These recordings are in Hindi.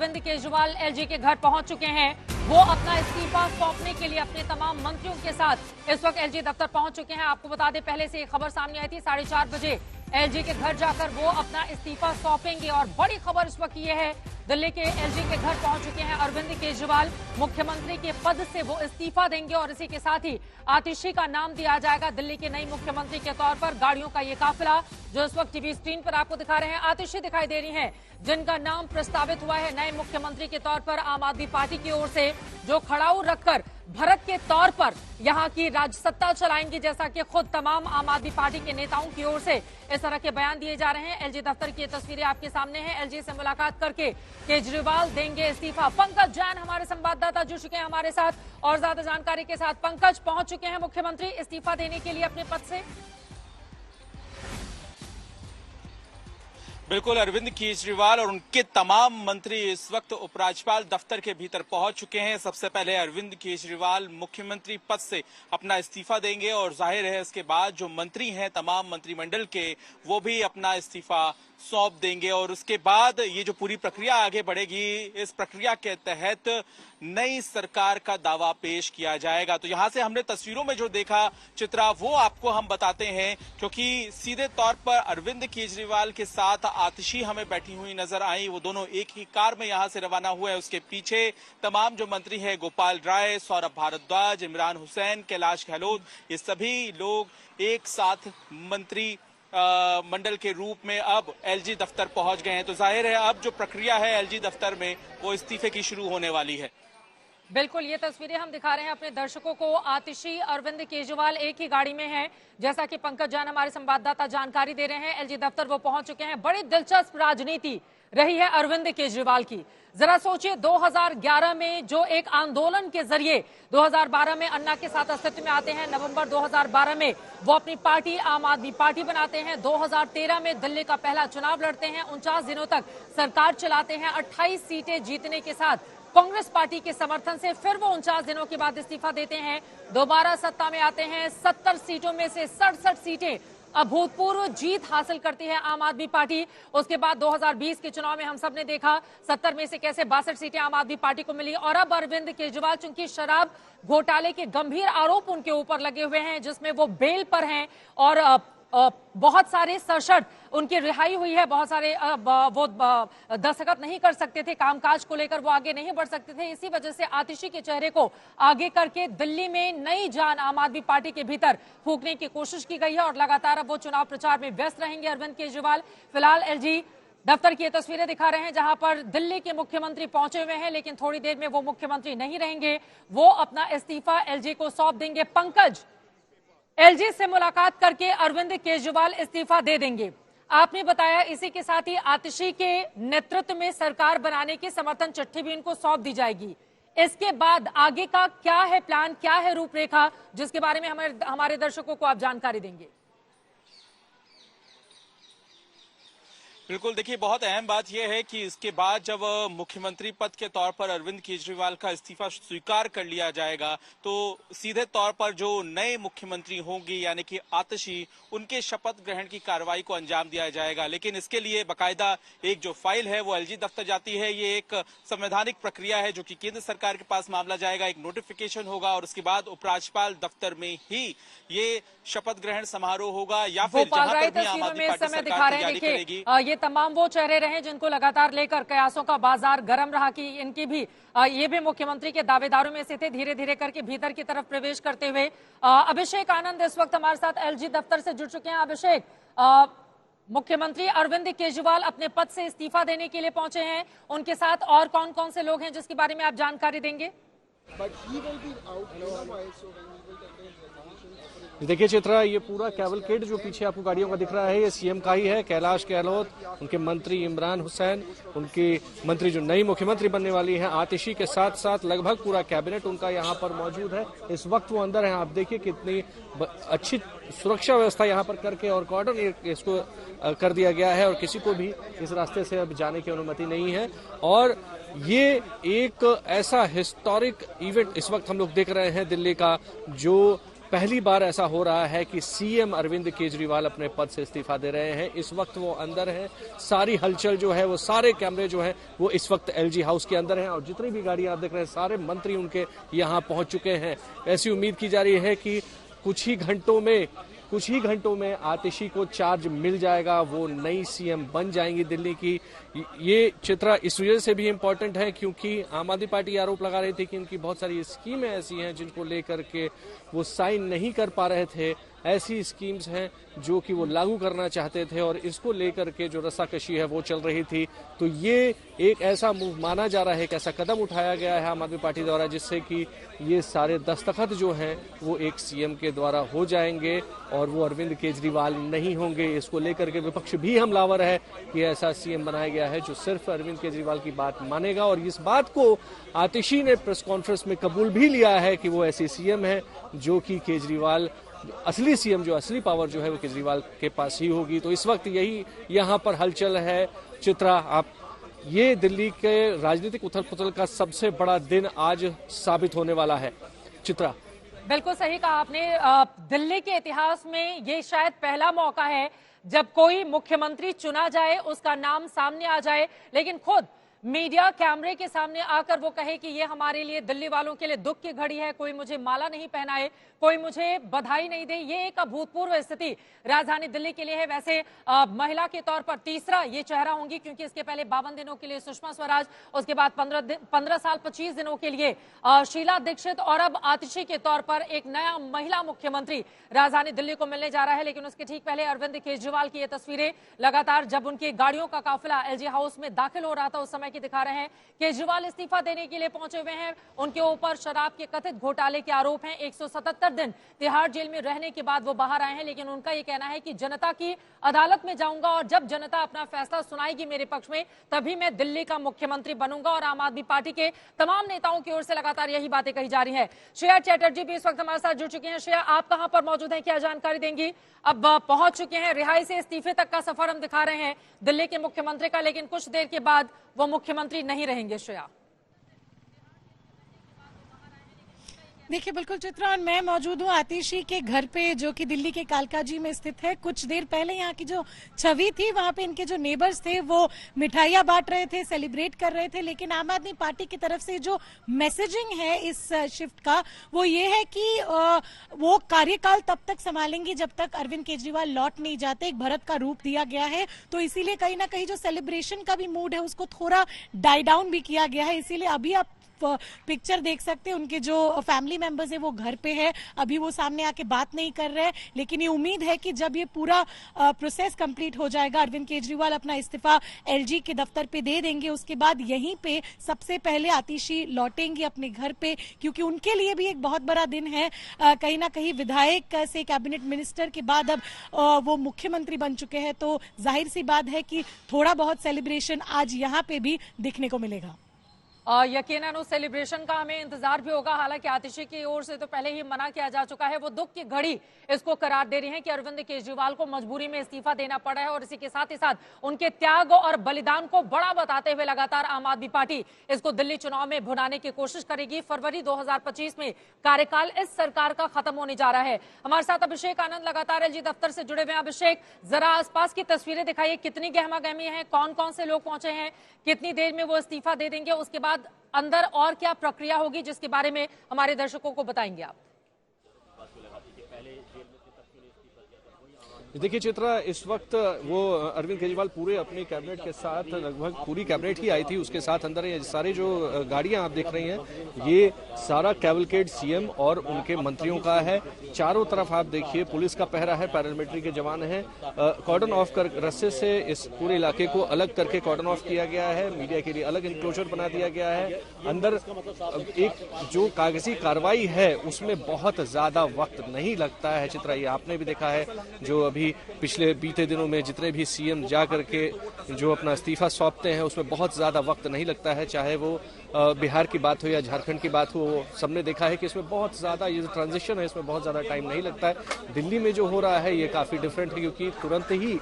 अरविंद केजरीवाल एलजी के घर पहुंच चुके हैं। वो अपना इस्तीफा सौंपने के लिए अपने तमाम मंत्रियों के साथ इस वक्त एलजी दफ्तर पहुंच चुके हैं। आपको बता दें, पहले से एक खबर सामने आई थी, 4:30 बजे एलजी के घर जाकर वो अपना इस्तीफा सौंपेंगे। और बड़ी खबर इस वक्त ये है, दिल्ली के एलजी के घर पहुंच चुके हैं अरविंद केजरीवाल। मुख्यमंत्री के पद से वो इस्तीफा देंगे और इसी के साथ ही आतिशी का नाम दिया जाएगा दिल्ली के नई मुख्यमंत्री के तौर पर। गाड़ियों का ये काफिला जो इस वक्त टीवी स्क्रीन पर आपको दिखा रहे हैं, आतिशी दिखाई दे रही हैं, जिनका नाम प्रस्तावित हुआ है नए मुख्यमंत्री के तौर पर आम आदमी पार्टी की ओर से, जो खड़ाऊ रखकर भारत के तौर पर यहां की राज सत्ता चलाएंगी, जैसा कि खुद तमाम आम आदमी पार्टी के नेताओं की ओर से इस तरह के बयान दिए जा रहे हैं। एलजी दफ्तर की तस्वीरें आपके सामने हैं। एलजी से मुलाकात करके केजरीवाल देंगे इस्तीफा। पंकज जैन हमारे संवाददाता जुड़ चुके हैं हमारे साथ और ज्यादा जानकारी के साथ। पंकज, पहुंच चुके हैं मुख्यमंत्री इस्तीफा देने के लिए अपने पद से? बिल्कुल, अरविंद केजरीवाल और उनके तमाम मंत्री इस वक्त उपराज्यपाल दफ्तर के भीतर पहुंच चुके हैं। सबसे पहले अरविंद केजरीवाल मुख्यमंत्री पद से अपना इस्तीफा देंगे और जाहिर है इसके बाद जो मंत्री हैं तमाम मंत्रिमंडल के, वो भी अपना इस्तीफा सौंप देंगे और उसके बाद ये जो पूरी प्रक्रिया आगे बढ़ेगी, इस प्रक्रिया के तहत नई सरकार का दावा पेश किया जाएगा। तो यहां से हमने तस्वीरों में जो देखा चित्रा, वो आपको हम बताते हैं, क्योंकि सीधे तौर पर अरविंद केजरीवाल के साथ आतिशी हमें बैठी हुई नजर आई। वो दोनों एक ही कार में यहां से रवाना हुए हैं। उसके पीछे तमाम जो मंत्री हैं, गोपाल राय, सौरभ भारद्वाज, इमरान हुसैन, कैलाश गहलोत, ये सभी लोग एक साथ मंत्री मंडल के रूप में अब एलजी दफ्तर पहुंच गए हैं। तो जाहिर है अब जो प्रक्रिया है एलजी दफ्तर में, वो इस्तीफे की शुरू होने वाली है। बिल्कुल, ये तस्वीरें हम दिखा रहे हैं अपने दर्शकों को। आतिशी, अरविंद केजरीवाल एक ही गाड़ी में हैं, जैसा कि पंकज जैन हमारे संवाददाता जानकारी दे रहे हैं। एलजी दफ्तर वो पहुंच चुके हैं। बड़ी दिलचस्प राजनीति रही है अरविंद केजरीवाल की। जरा सोचिए, 2011 में जो एक आंदोलन के जरिए 2012 में अन्ना के साथ अस्तित्व में आते हैं, नवंबर 2012 में वो अपनी पार्टी आम आदमी पार्टी बनाते हैं, 2013 में दिल्ली का पहला चुनाव लड़ते हैं, 49 दिनों तक सरकार चलाते हैं, 28 सीटें जीतने के साथ कांग्रेस पार्टी के समर्थन से फिर वो 49 दिनों के बाद इस्तीफा देते हैं, दोबारा सत्ता में आते हैं, 70 सीटों में से 67 सीटें अभूतपूर्व जीत हासिल करती है आम आदमी पार्टी। उसके बाद 2020 के चुनाव में हम सब ने देखा 70 में से कैसे 62 सीटें आम आदमी पार्टी को मिली। और अब अरविंद केजरीवाल, चूंकि शराब घोटाले के गंभीर आरोप उनके ऊपर लगे हुए हैं, जिसमें वो बेल पर हैं और बहुत सारे सशर्त उनकी रिहाई हुई है, बहुत सारे वो दस्तखत नहीं कर सकते थे, कामकाज को लेकर वो आगे नहीं बढ़ सकते थे। इसी वजह से आतिशी के चेहरे को आगे करके दिल्ली में नई जान आम आदमी पार्टी के भीतर फूंकने की कोशिश की गई है और लगातार अब वो चुनाव प्रचार में व्यस्त रहेंगे अरविंद केजरीवाल। फिलहाल एलजी दफ्तर की तस्वीरें दिखा रहे हैं, जहां पर दिल्ली के मुख्यमंत्री पहुंचे हुए हैं, लेकिन थोड़ी देर में वो मुख्यमंत्री नहीं रहेंगे, वो अपना इस्तीफा एलजी को सौंप देंगे। पंकज, एलजी से मुलाकात करके अरविंद केजरीवाल इस्तीफा दे देंगे, आपने बताया। इसी के साथ ही आतिशी के नेतृत्व में सरकार बनाने की समर्थन चिट्ठी भी इनको सौंप दी जाएगी। इसके बाद आगे का क्या है प्लान, क्या है रूपरेखा, जिसके बारे में हमारे दर्शकों को आप जानकारी देंगे? बिल्कुल, देखिए बहुत अहम बात यह है कि इसके बाद जब मुख्यमंत्री पद के तौर पर अरविंद केजरीवाल का इस्तीफा स्वीकार कर लिया जाएगा, तो सीधे तौर पर जो नए मुख्यमंत्री होंगे यानी कि आतिशी, उनके शपथ ग्रहण की कार्रवाई को अंजाम दिया जाएगा। लेकिन इसके लिए बाकायदा एक जो फाइल है वो एलजी दफ्तर जाती है। ये एक संवैधानिक प्रक्रिया है जो कि केंद्र सरकार के पास मामला जाएगा, एक नोटिफिकेशन होगा और उसके बाद उपराज्यपाल दफ्तर में ही ये शपथ ग्रहण समारोह होगा या फिर जहां पर भी आम आदमी पार्टी सरकार तैयारी करेगी। ये तमाम वो चेहरे रहे जिनको लगातार लेकर कयासों का बाजार गर्म रहा कि इनकी भी ये भी मुख्यमंत्री के दावेदारों में से थे, धीरे धीरे करके भीतर की तरफ प्रवेश करते हुए। अभिषेक आनंद इस वक्त हमारे साथ एलजी दफ्तर से जुड़ चुके हैं। अभिषेक, मुख्यमंत्री अरविंद केजरीवाल अपने पद से इस्तीफा देने के लिए पहुंचे हैं, उनके साथ और कौन कौन से लोग हैं जिसके बारे में आप जानकारी देंगे? देखिए चित्रा, ये पूरा कैवलकेड जो पीछे आपको गाड़ियों का दिख रहा है, ये सीएम का ही है। कैलाश गहलोत, उनके मंत्री इमरान हुसैन, उनकी मंत्री जो नई मुख्यमंत्री बनने वाली हैं आतिशी के साथ साथ लगभग पूरा कैबिनेट उनका यहाँ पर मौजूद है। इस वक्त वो अंदर है। आप देखिए कितनी अच्छी सुरक्षा व्यवस्था यहाँ पर करके और कॉर्डन इसको कर दिया गया है और किसी को भी इस रास्ते से अब जाने की अनुमति नहीं है। और ये एक ऐसा हिस्टोरिक इवेंट इस वक्त हम लोग देख रहे हैं दिल्ली का, जो पहली बार ऐसा हो रहा है कि सीएम अरविंद केजरीवाल अपने पद से इस्तीफा दे रहे हैं। इस वक्त वो अंदर हैं, सारी हलचल जो है वो सारे कैमरे जो हैं वो इस वक्त एलजी हाउस के अंदर हैं और जितनी भी गाड़ियां आप देख रहे हैं सारे मंत्री उनके यहां पहुंच चुके हैं। ऐसी उम्मीद की जा रही है कि कुछ ही घंटों में आतिशी को चार्ज मिल जाएगा, वो नई सीएम बन जाएंगी दिल्ली की। ये चित्रा इस वजह से भी इम्पोर्टेंट है क्योंकि आम आदमी पार्टी आरोप लगा रही थी कि इनकी बहुत सारी स्कीमें ऐसी हैं जिनको लेकर के वो साइन नहीं कर पा रहे थे। ऐसी स्कीम्स हैं जो कि वो लागू करना चाहते थे और इसको लेकर के जो रस्साकशी है वो चल रही थी। तो ये एक ऐसा मूव माना जा रहा है, एक ऐसा कदम उठाया गया है आम आदमी पार्टी द्वारा जिससे कि ये सारे दस्तखत जो हैं वो एक सीएम के द्वारा हो जाएंगे और वो अरविंद केजरीवाल नहीं होंगे। इसको लेकर के विपक्ष भी हमलावर है कि ऐसा सीएम बनाया गया है जो सिर्फ अरविंद केजरीवाल की बात मानेगा और इस बात को आतिशी ने प्रेस कॉन्फ्रेंस में कबूल भी लिया है कि वो ऐसी सीएम है जो कि केजरीवाल असली सीएम जो असली पावर जो है वो केजरीवाल के पास ही होगी। तो इस वक्त यही यहाँ पर हलचल है। चित्रा, आप ये दिल्ली के राजनीतिक उथल पुथल का सबसे बड़ा दिन आज साबित होने वाला है। चित्रा, बिल्कुल सही कहा आपने। दिल्ली के इतिहास में ये शायद पहला मौका है जब कोई मुख्यमंत्री चुना जाए, उसका नाम सामने आ जाए, लेकिन खुद मीडिया कैमरे के सामने आकर वो कहे कि ये हमारे लिए, दिल्ली वालों के लिए दुख की घड़ी है, कोई मुझे माला नहीं पहनाए, कोई मुझे बधाई नहीं दे। ये एक अभूतपूर्व स्थिति राजधानी दिल्ली के लिए है। वैसे महिला के तौर पर तीसरा ये चेहरा होंगी क्योंकि इसके पहले 52 दिनों के लिए सुषमा स्वराज, उसके बाद 15 साल 25 दिनों के लिए शीला दीक्षित और अब आतिशी के तौर पर एक नया महिला मुख्यमंत्री राजधानी दिल्ली को मिलने जा रहा है। लेकिन उसके ठीक पहले अरविंद केजरीवाल की ये तस्वीरें लगातार जब उनकी गाड़ियों का काफिला एलजी हाउस में दाखिल हो रहा था उस समय की दिखा रहे हैं। केजरीवाल इस्तीफा देने के लिए पहुंचे हुए हैं। उनके ऊपर शराब के कथित घोटाले के आरोप हैं। 177 दिन तिहाड़ जेल में रहने के बाद वो बाहर आए हैं, लेकिन उनका ये कहना है कि जनता की अदालत में जाऊंगा और जब जनता अपना फैसला सुनाएगी मेरे पक्ष में तभी मैं दिल्ली का मुख्यमंत्री बनूंगा। और आम आदमी पार्टी के तमाम नेताओं की ओर से लगातार यही बातें कही जा रही है। श्रेया चैटर्जी भी इस वक्त हमारे साथ जुड़ चुकी हैं। श्रेया, आप कहां पर मौजूद हैं, क्या जानकारी देंगी? अब पहुंच चुके हैं, रिहाई से इस्तीफे तक का सफर हम दिखा रहे हैं दिल्ली के मुख्यमंत्री का, लेकिन कुछ देर के बाद वो मुख्यमंत्री नहीं रहेंगे। श्रेया, देखिए बिल्कुल चित्रा, और मैं मौजूद हूँ आतिशी के घर पे जो कि दिल्ली के कालकाजी में स्थित है। कुछ देर पहले यहाँ की जो छवि थी वहाँ पे इनके जो नेबर्स थे वो मिठाइयाँ बांट रहे थे, सेलिब्रेट कर रहे थे। लेकिन आम आदमी पार्टी की तरफ से जो मैसेजिंग है इस शिफ्ट का वो ये है कि वो कार्यकाल तब तक संभालेंगी जब तक अरविंद केजरीवाल लौट नहीं जाते। एक भरत का रूप दिया गया है, तो इसीलिए कहीं ना कहीं जो सेलिब्रेशन का भी मूड है उसको थोड़ा डाई डाउन भी किया गया है। इसीलिए अभी आप पिक्चर देख सकते हैं, उनके जो फैमिली मेंबर्स है वो घर पे है, अभी वो सामने आके बात नहीं कर रहे हैं। लेकिन ये उम्मीद है कि जब ये पूरा प्रोसेस कंप्लीट हो जाएगा, अरविंद केजरीवाल अपना इस्तीफा एलजी के दफ्तर पे दे देंगे, उसके बाद यहीं पे सबसे पहले आतिशी लौटेंगे अपने घर पे, क्योंकि उनके लिए भी एक बहुत बड़ा दिन है। कहीं ना कहीं विधायक से कैबिनेट मिनिस्टर के बाद अब वो मुख्यमंत्री बन चुके हैं, तो जाहिर सी बात है कि थोड़ा बहुत सेलिब्रेशन आज यहाँ पे भी दिखने को मिलेगा। यकीनन उस सेलिब्रेशन का हमें इंतजार भी होगा। हालांकि आतिशी की ओर से तो पहले ही मना किया जा चुका है। वो दुख की घड़ी इसको करार दे रही है कि अरविंद केजरीवाल को मजबूरी में इस्तीफा देना पड़ा है और इसी के साथ ही साथ उनके त्याग और बलिदान को बड़ा बताते हुए लगातार आम आदमी पार्टी इसको दिल्ली चुनाव में भुनाने की कोशिश करेगी। फरवरी 2025 में कार्यकाल इस सरकार का खत्म होने जा रहा है। हमारे साथ अभिषेक आनंद लगातार एलजी दफ्तर से जुड़े हुए हैं। अभिषेक, जरा आसपास की तस्वीरें दिखाइए, कितनी गहमा गहमी है, कौन कौन से लोग पहुंचे हैं, कितनी देर में वो इस्तीफा दे देंगे, उसके बाद अंदर और क्या प्रक्रिया होगी जिसके बारे में हमारे दर्शकों को बताएंगे आप? देखिए चित्रा, इस वक्त वो अरविंद केजरीवाल पूरे अपने कैबिनेट के साथ, लगभग पूरी कैबिनेट ही आई थी उसके साथ अंदर। ये सारे जो गाड़ियां आप देख रही हैं ये सारा कैवलकेड सीएम और उनके मंत्रियों का है। चारों तरफ आप देखिए पुलिस का पहरा है, पैरामिलिट्री के जवान हैं। कॉर्डन ऑफ कर रस्से से इस पूरे इलाके को अलग करके कॉर्डन ऑफ किया गया है। मीडिया के लिए अलग इंक्लोजर बना दिया गया है। अंदर एक जो कागजी कार्रवाई है उसमें बहुत ज्यादा वक्त नहीं लगता है। चित्रा, ये आपने भी देखा है, जो अभी पिछले बीते दिनों में जितने भी सीएम जा करके जो अपना इस्तीफा सौंपते हैं उसमें बहुत ज्यादा वक्त नहीं लगता है। चाहे वो बिहार की बात हो या झारखंड की बात हो, सबने देखा है कि इसमें बहुत ज्यादा ये जो ट्रांजिशन है इसमें बहुत ज्यादा टाइम नहीं लगता है। दिल्ली में जो हो रहा है ये काफी डिफरेंट है, क्योंकि तुरंत ही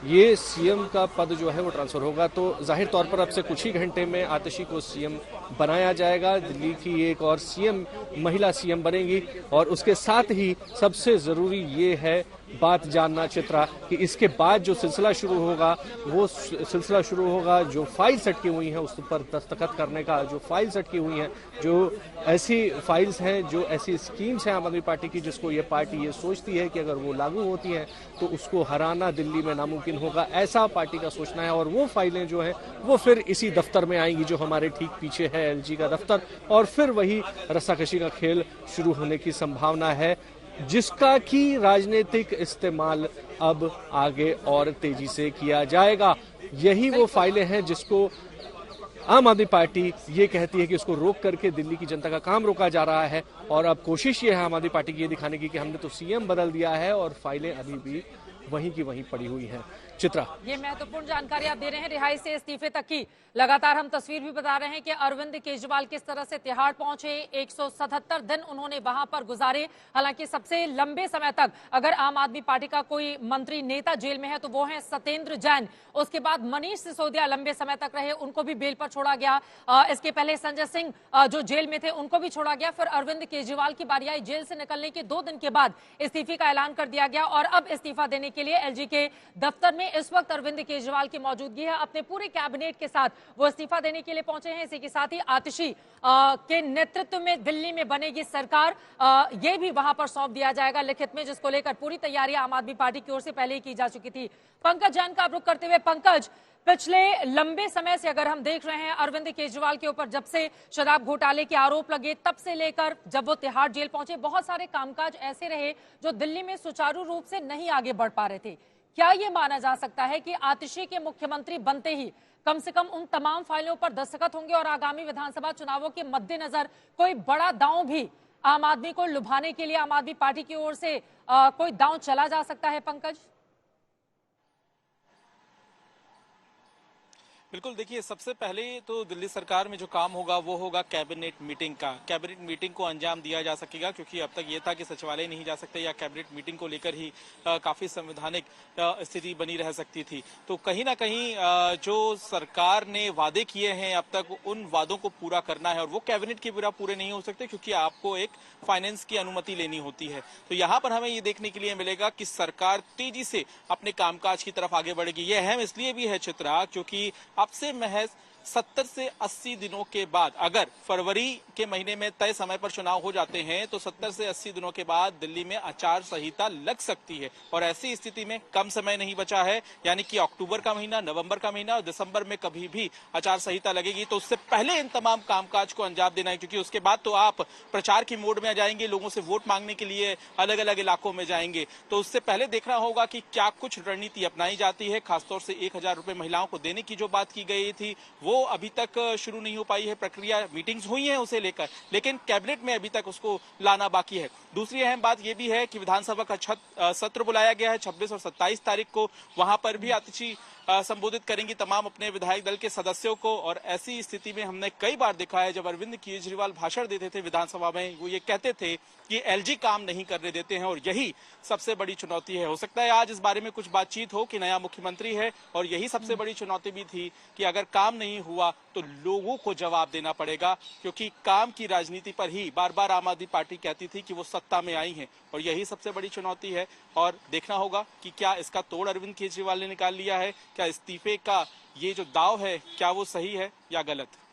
ये सीएम का पद जो है वो ट्रांसफर होगा, तो जाहिर तौर पर अब से कुछ ही घंटे में आतिशी को सीएम बनाया जाएगा। दिल्ली की एक और सीएम, महिला सीएम बनेगी। और उसके साथ ही सबसे जरूरी ये है बात जानना चित्रा कि इसके बाद जो सिलसिला शुरू होगा, वो सिलसिला शुरू होगा जो फाइल्स अटकी हुई हैं उस पर दस्तखत करने का। जो फाइल्स अटकी हुई हैं, जो ऐसी फाइल्स हैं, जो ऐसी स्कीम्स हैं आम आदमी पार्टी की, जिसको ये पार्टी ये सोचती है कि अगर वो लागू होती हैं तो उसको हराना दिल्ली में नामुमकिन होगा, ऐसा पार्टी का सोचना है। और वो फाइलें जो हैं वो फिर इसी दफ्तर में आएंगी जो हमारे ठीक पीछे है, एलजी का दफ्तर। और फिर वही रस्साकशी का खेल शुरू होने की संभावना है, जिसका कि राजनीतिक इस्तेमाल अब आगे और तेजी से किया जाएगा। यही वो फाइलें हैं जिसको आम आदमी पार्टी ये कहती है कि उसको रोक करके दिल्ली की जनता का काम रोका जा रहा है। और अब कोशिश ये है आम आदमी पार्टी की ये दिखाने की कि हमने तो सीएम बदल दिया है और फाइलें अभी भी वहीं की वहीं पड़ी हुई हैं। चित्रा, ये महत्वपूर्ण जानकारी आप दे रहे हैं। रिहाई से इस्तीफे तक की लगातार हम तस्वीर भी बता रहे हैं कि अरविंद केजरीवाल किस तरह से तिहाड़ पहुंचे। 177 दिन उन्होंने वहां पर गुजारे। हालांकि सबसे लंबे समय तक अगर आम आदमी पार्टी का कोई मंत्री नेता जेल में है तो वो है सत्येंद्र जैन। उसके बाद मनीष सिसोदिया लंबे समय तक रहे, उनको भी बेल पर छोड़ा गया। इसके पहले संजय सिंह जो जेल में थे उनको भी छोड़ा गया। फिर अरविंद केजरीवाल की बारी आई। जेल से निकलने के 2 दिन के बाद इस्तीफे का ऐलान कर दिया गया और अब इस्तीफा देने के लिए एलजी के दफ्तर में इस वक्त अरविंद केजरीवाल की मौजूदगी है। अपने पूरे कैबिनेट के साथ वो इस्तीफा देने के लिए पहुंचे हैं। इसी के साथ ही आतिशी के नेतृत्व में दिल्ली में बनेगी सरकार, ये भी वहां पर सौंप दिया जाएगा लिखित में, जिसको लेकर पूरी तैयारी आम आदमी पार्टी की ओर से पहले ही की जा चुकी थी। पंकज जैन का रुख करते हुए, पंकज, पिछले लंबे समय से अगर हम देख रहे हैं अरविंद केजरीवाल के ऊपर, जब से शराब घोटाले के आरोप लगे तब से लेकर जब वो तिहाड़ जेल पहुंचे, बहुत सारे कामकाज ऐसे रहे जो दिल्ली में सुचारू रूप से नहीं आगे बढ़ पा रहे थे। क्या ये माना जा सकता है कि आतिशी के मुख्यमंत्री बनते ही कम से कम उन तमाम फाइलों पर दस्तखत होंगे और आगामी विधानसभा चुनावों के मद्देनजर कोई बड़ा दांव भी आम आदमी को लुभाने के लिए आम आदमी पार्टी की ओर से कोई दांव चला जा सकता है? पंकज, बिल्कुल, देखिए, सबसे पहले तो दिल्ली सरकार में जो काम होगा वो होगा कैबिनेट मीटिंग का। कैबिनेट मीटिंग को अंजाम दिया जा सकेगा, क्योंकि अब तक ये था कि सचिवालय नहीं जा सकते या कैबिनेट मीटिंग को लेकर ही काफी संवैधानिक स्थिति बनी रह सकती थी। तो कहीं ना कहीं जो सरकार ने वादे किए हैं अब तक, उन वादों को पूरा करना है और वो कैबिनेट के बिना पूरे नहीं हो सकते, क्योंकि आपको एक फाइनेंस की अनुमति लेनी होती है। तो यहाँ पर हमें ये देखने के लिए मिलेगा कि सरकार तेजी से अपने कामकाज की तरफ आगे बढ़ेगी। ये अहम इसलिए भी है चित्रा, क्योंकि अब से महज 70 से 80 दिनों के बाद, अगर फरवरी के महीने में तय समय पर चुनाव हो जाते हैं तो 70 से 80 दिनों के बाद दिल्ली में आचार संहिता लग सकती है। और ऐसी स्थिति में कम समय नहीं बचा है, यानी कि अक्टूबर का महीना, नवंबर का महीना और दिसंबर में कभी भी आचार संहिता लगेगी। तो उससे पहले इन तमाम कामकाज को अंजाम देना है, क्योंकि उसके बाद तो आप प्रचार की मोड में आ जाएंगे, लोगों से वोट मांगने के लिए अलग अलग इलाकों में जाएंगे। तो उससे पहले देखना होगा कि क्या कुछ रणनीति अपनाई जाती है। खासतौर से 1000 रुपए महिलाओं को देने की जो बात की गई थी वो अभी तक शुरू नहीं हो पाई है प्रक्रिया। मीटिंग्स हुई हैं उसे लेकर, लेकिन कैबिनेट में अभी तक उसको लाना बाकी है। दूसरी अहम बात यह भी है कि विधानसभा का सत्र बुलाया गया है 26 और 27 तारीख को। वहां पर भी आतिशी संबोधित करेंगी तमाम अपने विधायक दल के सदस्यों को। और ऐसी स्थिति में हमने कई बार देखा है, जब अरविंद केजरीवाल भाषण देते थे विधानसभा में, वो ये कहते थे कि एलजी काम नहीं करने देते हैं, और यही सबसे बड़ी चुनौती है। हो सकता है आज इस बारे में कुछ बातचीत हो कि नया मुख्यमंत्री है, और यही सबसे बड़ी चुनौती भी थी कि अगर काम नहीं हुआ तो लोगों को जवाब देना पड़ेगा, क्योंकि काम की राजनीति पर ही बार बार आम आदमी पार्टी कहती थी कि वो सत्ता में आई है, और यही सबसे बड़ी चुनौती है। और देखना होगा कि क्या इसका तोड़ अरविंद केजरीवाल ने निकाल लिया है, क्या इस्तीफे का ये जो दाव है क्या वो सही है या गलत।